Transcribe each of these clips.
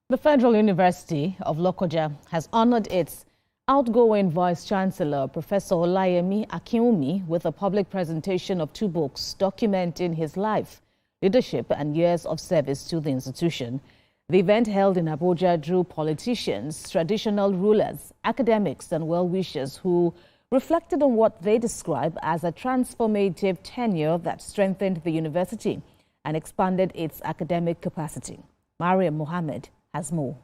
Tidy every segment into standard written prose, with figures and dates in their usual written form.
The Federal University of Lokoja has honored its outgoing Vice-Chancellor, Professor Akinwumi, with a public presentation of 2 books documenting his life, leadership and years of service to the institution. The event held in Abuja drew politicians, traditional rulers, academics and well-wishers who reflected on what they describe as a transformative tenure that strengthened the university and expanded its academic capacity. Mariam Mohammed has more.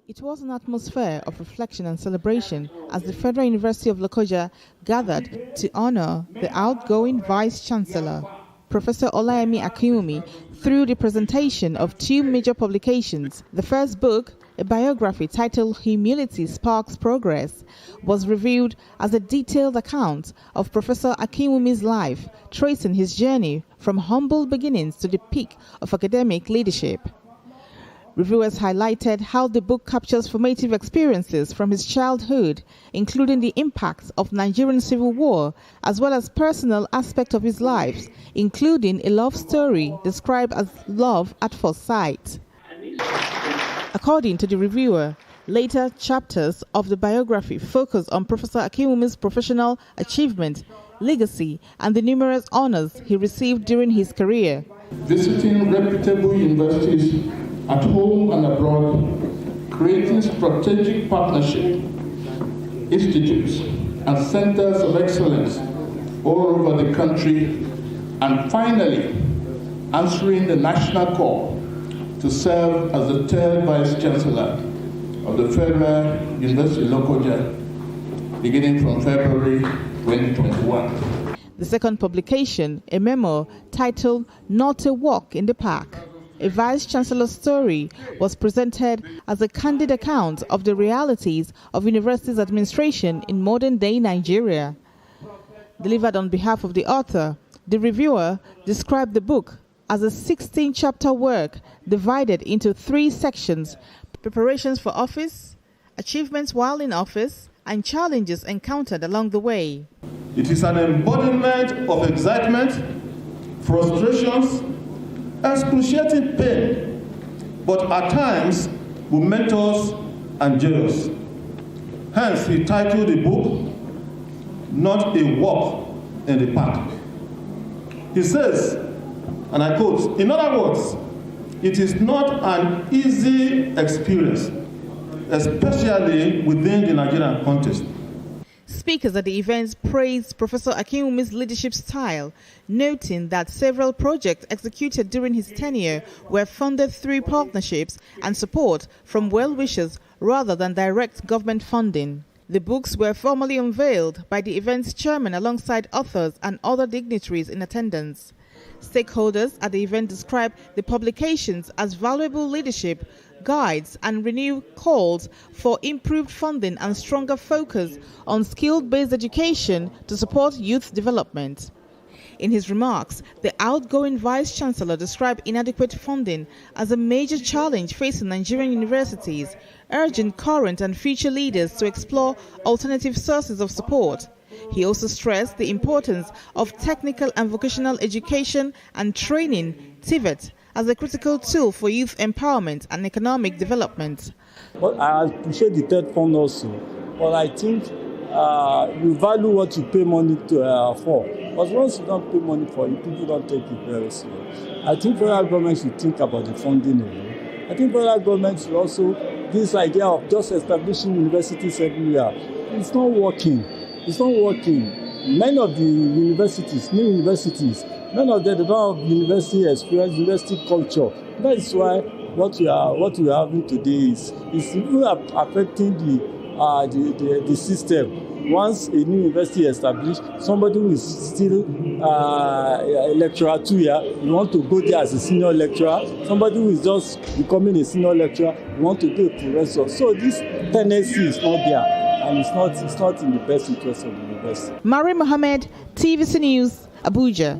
It was an atmosphere of reflection and celebration as the Federal University of Lokoja gathered to honor the outgoing Vice-Chancellor, Professor Akinwumi, through the presentation of 2 major publications. The first book, a biography titled Humility Sparks Progress, was reviewed as a detailed account of Professor Akinwumi's life, tracing his journey from humble beginnings to the peak of academic leadership. Reviewers highlighted how the book captures formative experiences from his childhood, including the impacts of Nigerian civil war, as well as personal aspects of his life, including a love story described as love at first sight. According to the reviewer, later chapters of the biography focus on Professor Akinwumi's professional achievement, legacy, and the numerous honors he received during his career. Visiting reputable universities at home and abroad, creating strategic partnership, institutes and centers of excellence all over the country, and finally answering the national call to serve as the 3rd Vice-Chancellor of the Federal University of Lokoja, beginning from February 2021. The second publication, a memoir titled Not a Walk in the Park, a Vice-Chancellor's story, was presented as a candid account of the realities of universities administration in modern-day Nigeria. Delivered on behalf of the author, the reviewer described the book as a 16-chapter work divided into 3 sections: preparations for office, achievements while in office, and challenges encountered along the way. It is an embodiment of excitement, frustrations, excruciating pain, but at times momentous and joyous. Hence, he titled the book, Not a Walk in the Park. He says, and I quote, "In other words, it is not an easy experience, especially within the Nigerian context." Speakers at the event praised Professor Akinwumi's leadership style, noting that several projects executed during his tenure were funded through partnerships and support from well-wishers rather than direct government funding. The books were formally unveiled by the event's chairman alongside authors and other dignitaries in attendance. Stakeholders at the event described the publications as valuable leadership guides and renewed calls for improved funding and stronger focus on skill-based education to support youth development. In his remarks, the outgoing Vice-Chancellor described inadequate funding as a major challenge facing Nigerian universities, urging current and future leaders to explore alternative sources of support. He also stressed the importance of technical and vocational education and training, TVET, as a critical tool for youth empowerment and economic development. Well, I appreciate the 3rd fund also, but I think you value what you pay money for. But once you don't pay money for it, people don't take it very seriously. I think federal government should think about the funding alone. I think federal government should also, this idea of just establishing universities everywhere, it's not working. It's not working. Many of the universities, new universities, none of them don't have university experience, university culture. That is why what we are having today is even affecting the system. Once a new university is established, somebody who is still a lecturer 2 years, you want to go there as a senior lecturer. Somebody who is just becoming a senior lecturer, you want to be a professor. So this tendency is not there. And it's not in the best interest of the university. Mariam Mohammed, TVC News, Abuja.